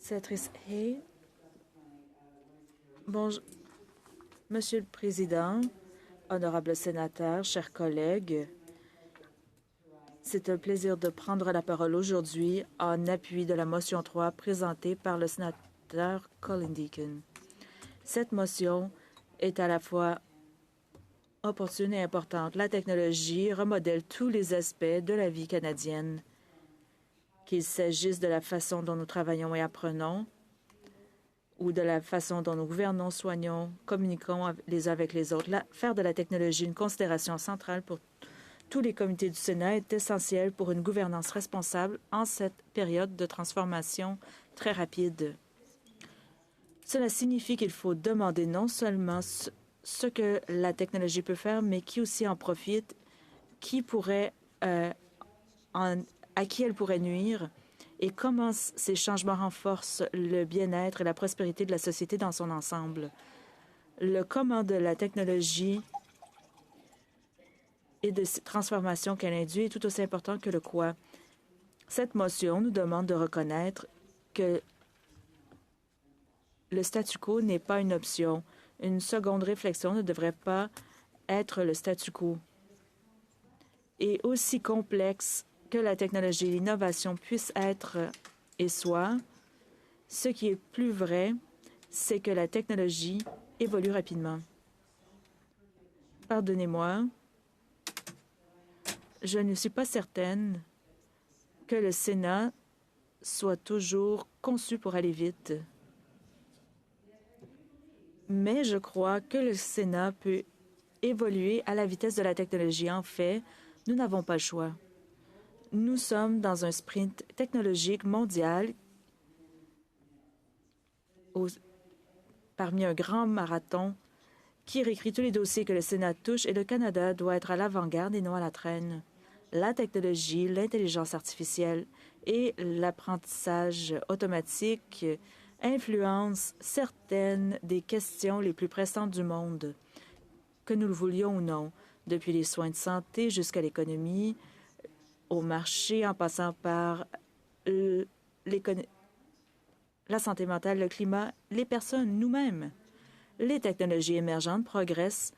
Sénatrice Hay. Bonjour, Monsieur le Président, honorables sénateurs, chers collègues, c'est un plaisir de prendre la parole aujourd'hui en appui de la motion 3 présentée par le sénateur Colin Deacon. Cette motion est à la fois opportune et importante. La technologie remodèle tous les aspects de la vie canadienne, qu'il s'agisse de la façon dont nous travaillons et apprenons, ou de la façon dont nous gouvernons, soignons, communiquons les uns avec les autres. Faire de la technologie une considération centrale pour tous les comités du Sénat est essentiel pour une gouvernance responsable en cette période de transformation très rapide. Cela signifie qu'il faut demander non seulement ce que la technologie peut faire, mais qui aussi en profite, qui pourrait, à qui elle pourrait nuire, et comment ces changements renforcent le bien-être et la prospérité de la société dans son ensemble. Le comment de la technologie et de ces transformations qu'elle induit est tout aussi important que le quoi. Cette motion nous demande de reconnaître que le statu quo n'est pas une option. Une seconde réflexion ne devrait pas être le statu quo. Et aussi complexe que la technologie et l'innovation puissent être et soient, ce qui est plus vrai, c'est que la technologie évolue rapidement. Pardonnez-moi, je ne suis pas certaine que le Sénat soit toujours conçu pour aller vite. Mais je crois que le Sénat peut évoluer à la vitesse de la technologie. En fait, nous n'avons pas le choix. Nous sommes dans un sprint technologique mondial parmi un grand marathon qui réécrit tous les dossiers que le Sénat touche et le Canada doit être à l'avant-garde et non à la traîne. La technologie, l'intelligence artificielle et l'apprentissage automatique influencent certaines des questions les plus pressantes du monde, que nous le voulions ou non, depuis les soins de santé jusqu'à l'économie, au marché, en passant par la santé mentale, le climat, les personnes, nous-mêmes. Les technologies émergentes progressent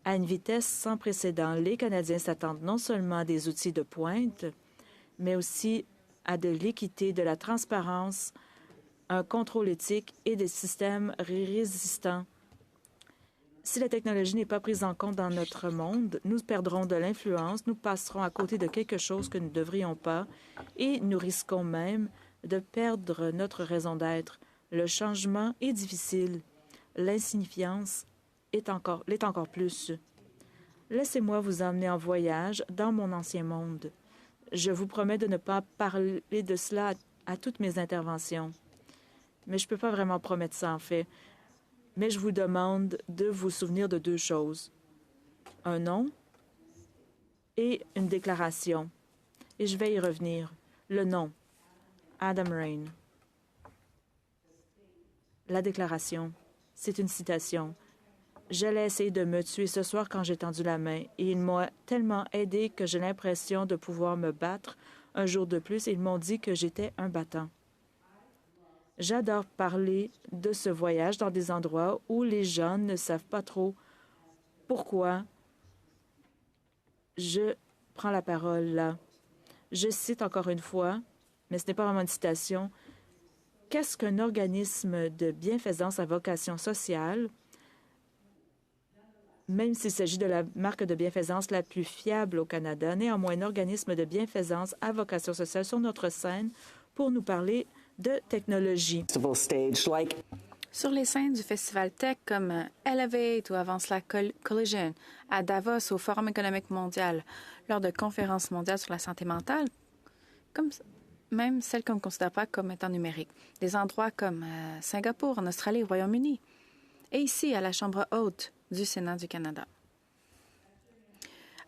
à une vitesse sans précédent. Les Canadiens s'attendent non seulement à des outils de pointe, mais aussi à de l'équité, de la transparence, un contrôle éthique et des systèmes résistants. Si la technologie n'est pas prise en compte dans notre monde, nous perdrons de l'influence, nous passerons à côté de quelque chose que nous ne devrions pas et nous risquons même de perdre notre raison d'être. Le changement est difficile. L'insignifiance l'est encore plus. Laissez-moi vous emmener en voyage dans mon ancien monde. Je vous promets de ne pas parler de cela à toutes mes interventions. Mais je ne peux pas vraiment promettre ça, en fait. Mais je vous demande de vous souvenir de deux choses. Un nom et une déclaration. Et je vais y revenir. Le nom, Adam Rain. La déclaration, c'est une citation. J'allais essayer de me tuer ce soir quand j'ai tendu la main, et ils m'ont tellement aidé que j'ai l'impression de pouvoir me battre un jour de plus, et ils m'ont dit que j'étais un battant. J'adore parler de ce voyage dans des endroits où les gens ne savent pas trop pourquoi je prends la parole là. Je cite encore une fois, mais ce n'est pas vraiment une citation. Qu'est-ce qu'un organisme de bienfaisance à vocation sociale? Même s'il s'agit de la marque de bienfaisance la plus fiable au Canada, néanmoins, un organisme de bienfaisance à vocation sociale sur notre scène pour nous parler de technologie. Sur les scènes du Festival Tech comme Elevate ou Avance la Collision, à Davos au Forum économique mondial, lors de conférences mondiales sur la santé mentale, comme même celles qu'on ne considère pas comme étant numériques. Des endroits comme Singapour, en Australie, au Royaume-Uni, et ici à la Chambre haute du Sénat du Canada.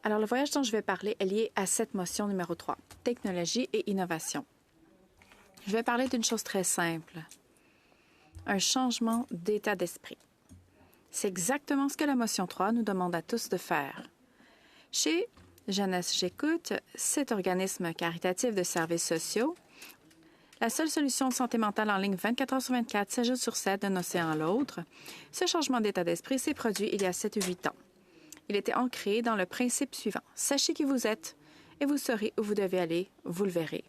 Alors, le voyage dont je vais parler est lié à cette motion numéro 3, technologie et innovation. Je vais parler d'une chose très simple, un changement d'état d'esprit. C'est exactement ce que la motion 3 nous demande à tous de faire. Chez Jeunesse J'écoute, cet organisme caritatif de services sociaux, La seule solution de santé mentale en ligne 24 heures sur 24, 7 jours sur 7, d'un océan à l'autre, ce changement d'état d'esprit s'est produit il y a 7 ou 8 ans. Il était ancré dans le principe suivant. Sachez qui vous êtes et vous saurez où vous devez aller, vous le verrez.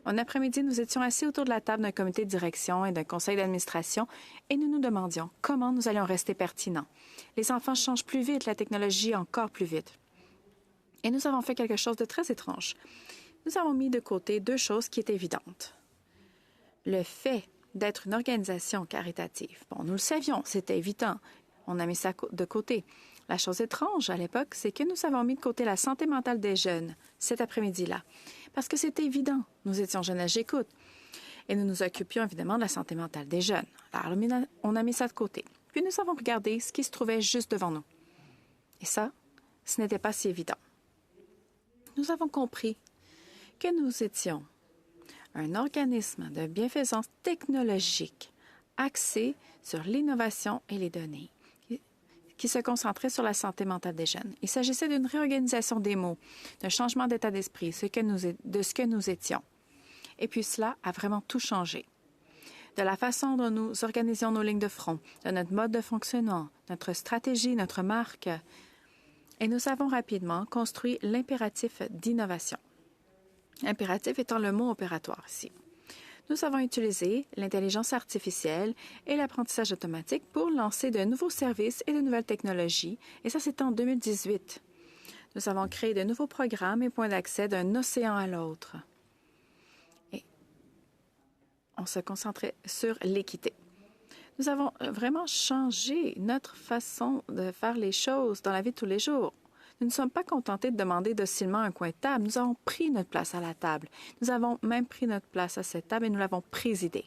En après-midi, nous étions assis autour de la table d'un comité de direction et d'un conseil d'administration et nous nous demandions comment nous allions rester pertinents. Les enfants changent plus vite, la technologie encore plus vite. Et nous avons fait quelque chose de très étrange. Nous avons mis de côté deux choses qui étaient évidentes. Le fait d'être une organisation caritative. Bon, nous le savions, c'était évident. On a mis ça de côté. La chose étrange à l'époque, c'est que nous avons mis de côté la santé mentale des jeunes cet après-midi-là. Parce que c'était évident. Nous étions Jeunesse J'écoute. Et nous nous occupions évidemment de la santé mentale des jeunes. Alors, on a mis ça de côté. Puis nous avons regardé ce qui se trouvait juste devant nous. Et ça, ce n'était pas si évident. Nous avons compris que nous étions un organisme de bienfaisance technologique axé sur l'innovation et les données, qui se concentrait sur la santé mentale des jeunes. Il s'agissait d'une réorganisation des mots, d'un changement d'état d'esprit, de ce que nous étions. Et puis cela a vraiment tout changé. De la façon dont nous organisions nos lignes de front, de notre mode de fonctionnement, notre stratégie, notre marque. Et nous avons rapidement construit l'impératif d'innovation. Impératif étant le mot opératoire ici. Nous avons utilisé l'intelligence artificielle et l'apprentissage automatique pour lancer de nouveaux services et de nouvelles technologies, et ça, c'était en 2018. Nous avons créé de nouveaux programmes et points d'accès d'un océan à l'autre. Et on se concentrait sur l'équité. Nous avons vraiment changé notre façon de faire les choses dans la vie de tous les jours. Nous ne sommes pas contentés de demander docilement un coin de table. Nous avons pris notre place à la table. Nous avons même pris notre place à cette table et nous l'avons présidée.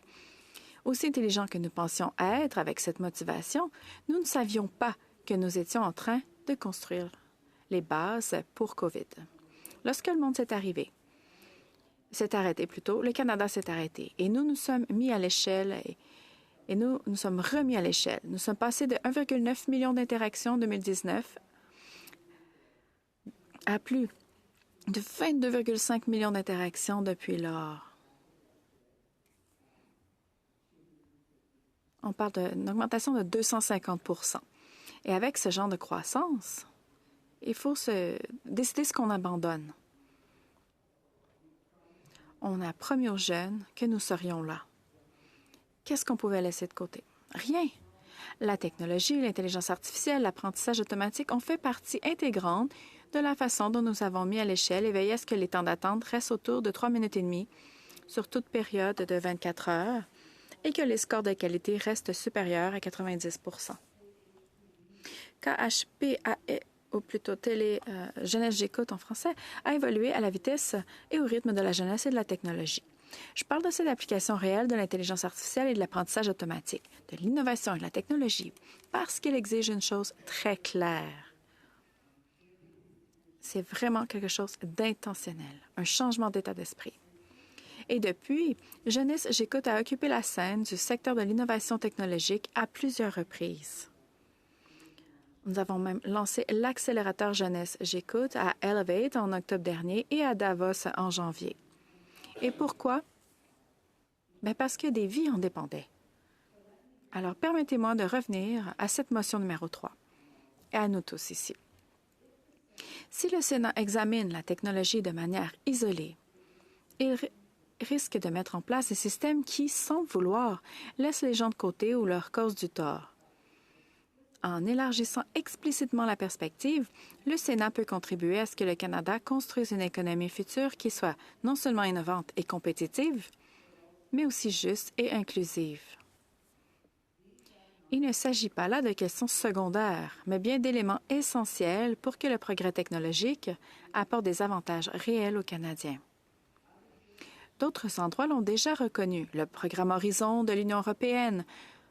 Aussi intelligents que nous pensions être avec cette motivation, nous ne savions pas que nous étions en train de construire les bases pour COVID. Lorsque le monde s'est arrêté plutôt, le Canada s'est arrêté et nous nous sommes mis à l'échelle et nous nous sommes remis à l'échelle. Nous sommes passés de 1,9 million d'interactions en 2019 à plus de 22,5 millions d'interactions depuis lors. On parle d'une augmentation de 250 %. Et avec ce genre de croissance, il faut décider ce qu'on abandonne. On a promis aux jeunes que nous serions là. Qu'est-ce qu'on pouvait laisser de côté? Rien. La technologie, l'intelligence artificielle, l'apprentissage automatique ont fait partie intégrante de la façon dont nous avons mis à l'échelle et veillé à ce que les temps d'attente restent autour de 3 minutes et demie sur toute période de 24 heures et que les scores de qualité restent supérieurs à 90 %. KHPAE, ou plutôt Jeunesse J'écoute en français, a évolué à la vitesse et au rythme de la jeunesse et de la technologie. Je parle de cette application réelle de l'intelligence artificielle et de l'apprentissage automatique, de l'innovation et de la technologie, parce qu'il exige une chose très claire. C'est vraiment quelque chose d'intentionnel, un changement d'état d'esprit. Et depuis, Jeunesse J'écoute a occupé la scène du secteur de l'innovation technologique à plusieurs reprises. Nous avons même lancé l'accélérateur Jeunesse J'écoute à Elevate en octobre dernier et à Davos en janvier. Et pourquoi? Bien parce que des vies en dépendaient. Alors, permettez-moi de revenir à cette motion numéro 3 et à nous tous ici. Si le Sénat examine la technologie de manière isolée, il risque de mettre en place des systèmes qui, sans le vouloir, laissent les gens de côté ou leur causent du tort. En élargissant explicitement la perspective, le Sénat peut contribuer à ce que le Canada construise une économie future qui soit non seulement innovante et compétitive, mais aussi juste et inclusive. Il ne s'agit pas là de questions secondaires, mais bien d'éléments essentiels pour que le progrès technologique apporte des avantages réels aux Canadiens. D'autres endroits l'ont déjà reconnu, le programme Horizon de l'Union européenne,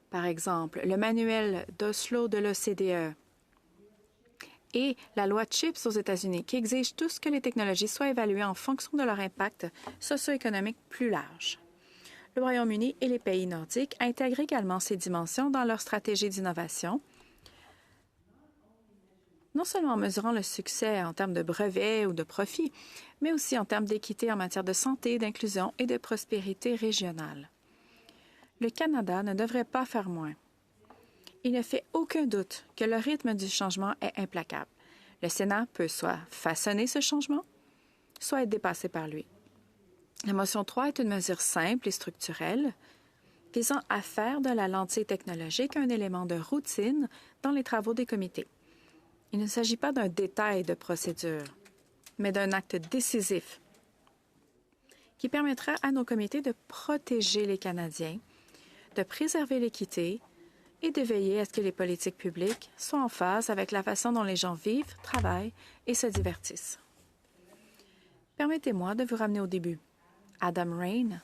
par exemple, le manuel d'Oslo de l'OCDE et la loi CHIPS aux États-Unis qui exige tous que les technologies soient évaluées en fonction de leur impact socio-économique plus large. Le Royaume-Uni et les pays nordiques intègrent également ces dimensions dans leur stratégie d'innovation non seulement en mesurant le succès en termes de brevets ou de profit, mais aussi en termes d'équité en matière de santé, d'inclusion et de prospérité régionale. Le Canada ne devrait pas faire moins. Il ne fait aucun doute que le rythme du changement est implacable. Le Sénat peut soit façonner ce changement, soit être dépassé par lui. La motion 3 est une mesure simple et structurelle visant à faire de la lentille technologique un élément de routine dans les travaux des comités. Il ne s'agit pas d'un détail de procédure, mais d'un acte décisif qui permettra à nos comités de protéger les Canadiens, de préserver l'équité et de veiller à ce que les politiques publiques soient en phase avec la façon dont les gens vivent, travaillent et se divertissent. Permettez-moi de vous ramener au début. Adam Rain,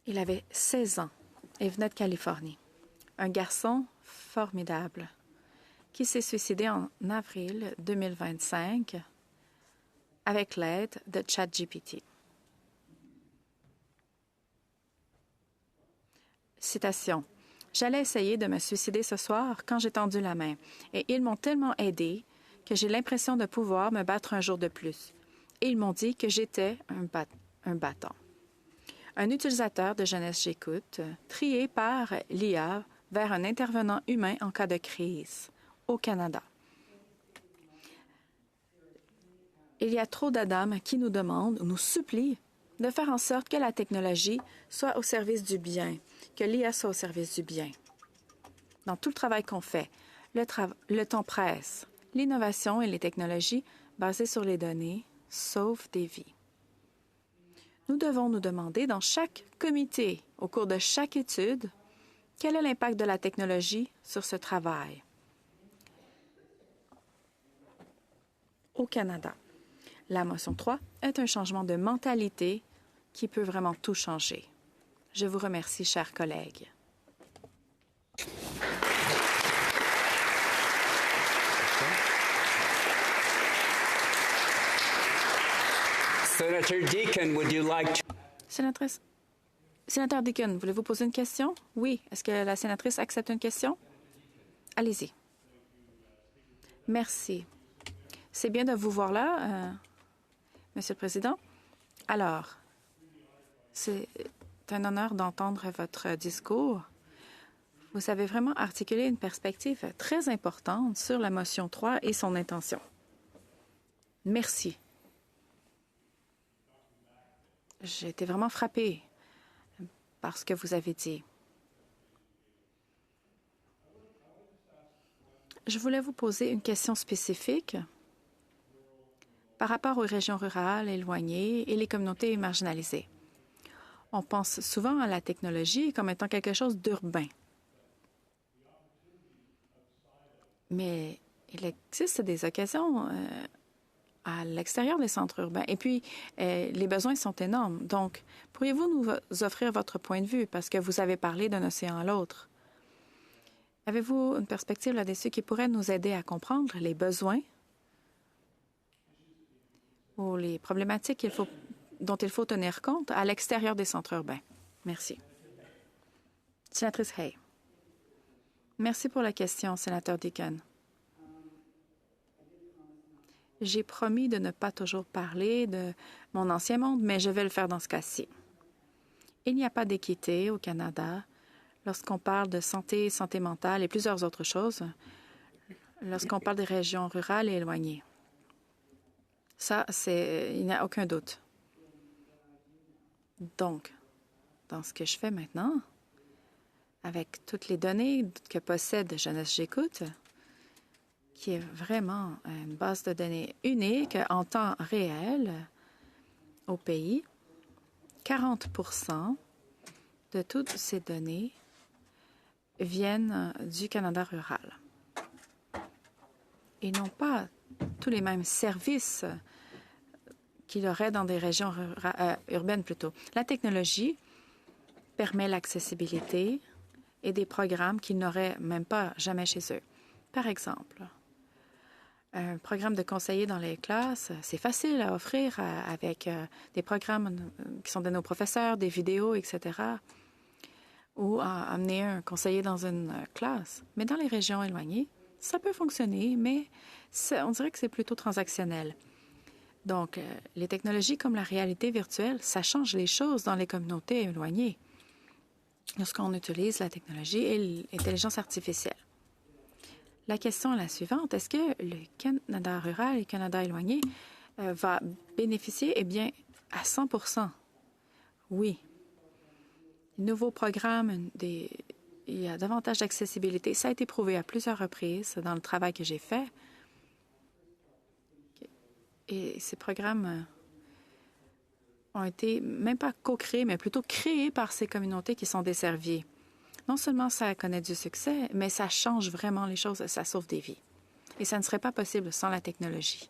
il avait 16 ans et venait de Californie. Un garçon formidable qui s'est suicidé en avril 2025 avec l'aide de ChatGPT. Citation. « J'allais essayer de me suicider ce soir quand j'ai tendu la main, et ils m'ont tellement aidé que j'ai l'impression de pouvoir me battre un jour de plus. Et ils m'ont dit que j'étais un battant. » Un utilisateur de Jeunesse J'écoute, trié par l'IA vers un intervenant humain en cas de crise au Canada. Il y a trop d'Adam qui nous demandent, nous supplient, de faire en sorte que la technologie soit au service du bien, que l'IA soit au service du bien. Dans tout le travail qu'on fait, le temps presse. L'innovation et les technologies basées sur les données sauvent des vies. Nous devons nous demander dans chaque comité, au cours de chaque étude, quel est l'impact de la technologie sur ce travail. Au Canada, la motion 3 est un changement de mentalité qui peut vraiment tout changer. Je vous remercie, chers collègues. Senator Deakin, would you like to... Sénateur Deakin, voulez-vous poser une question? Oui. Est-ce que la sénatrice accepte une question? Allez-y. Merci. C'est bien de vous voir là, Monsieur le Président. Alors, c'est un honneur d'entendre votre discours. Vous avez vraiment articulé une perspective très importante sur la motion 3 et son intention. Merci. J'ai été vraiment frappée par ce que vous avez dit. Je voulais vous poser une question spécifique par rapport aux régions rurales éloignées et les communautés marginalisées. On pense souvent à la technologie comme étant quelque chose d'urbain. Mais il existe des occasions à l'extérieur des centres urbains. Et puis, les besoins sont énormes. Donc, pourriez-vous nous offrir votre point de vue parce que vous avez parlé d'un océan à l'autre? Avez-vous une perspective là-dessus qui pourrait nous aider à comprendre les besoins ou les problématiques dont il faut tenir compte à l'extérieur des centres urbains? Merci. Sénatrice Hay. Merci pour la question, sénateur Deakin. J'ai promis de ne pas toujours parler de mon ancien monde, mais je vais le faire dans ce cas-ci. Il n'y a pas d'équité au Canada lorsqu'on parle de santé, santé mentale et plusieurs autres choses, lorsqu'on parle des régions rurales et éloignées. Ça, il n'y a aucun doute. Donc, dans ce que je fais maintenant, avec toutes les données que possède Jeunesse J'écoute, qui est vraiment une base de données unique en temps réel au pays, 40% de toutes ces données viennent du Canada rural. Ils n'ont pas tous les mêmes services qu'il aurait dans des régions urbaines plutôt. La technologie permet l'accessibilité et des programmes qu'ils n'auraient même pas jamais chez eux. Par exemple, un programme de conseiller dans les classes, c'est facile à offrir avec des programmes qui sont donnés aux professeurs, des vidéos, etc., ou à amener un conseiller dans une classe. Mais dans les régions éloignées, ça peut fonctionner, mais on dirait que c'est plutôt transactionnel. Donc, les technologies comme la réalité virtuelle, ça change les choses dans les communautés éloignées lorsqu'on utilise la technologie et l'intelligence artificielle. La question est la suivante. Est-ce que le Canada rural et le Canada éloigné va bénéficier? Eh bien, à 100%. Oui. Les nouveaux programmes, il y a davantage d'accessibilité. Ça a été prouvé à plusieurs reprises dans le travail que j'ai fait. Et ces programmes ont été même pas co-créés, mais plutôt créés par ces communautés qui sont desservies. Non seulement ça connaît du succès, mais ça change vraiment les choses, ça sauve des vies. Et ça ne serait pas possible sans la technologie.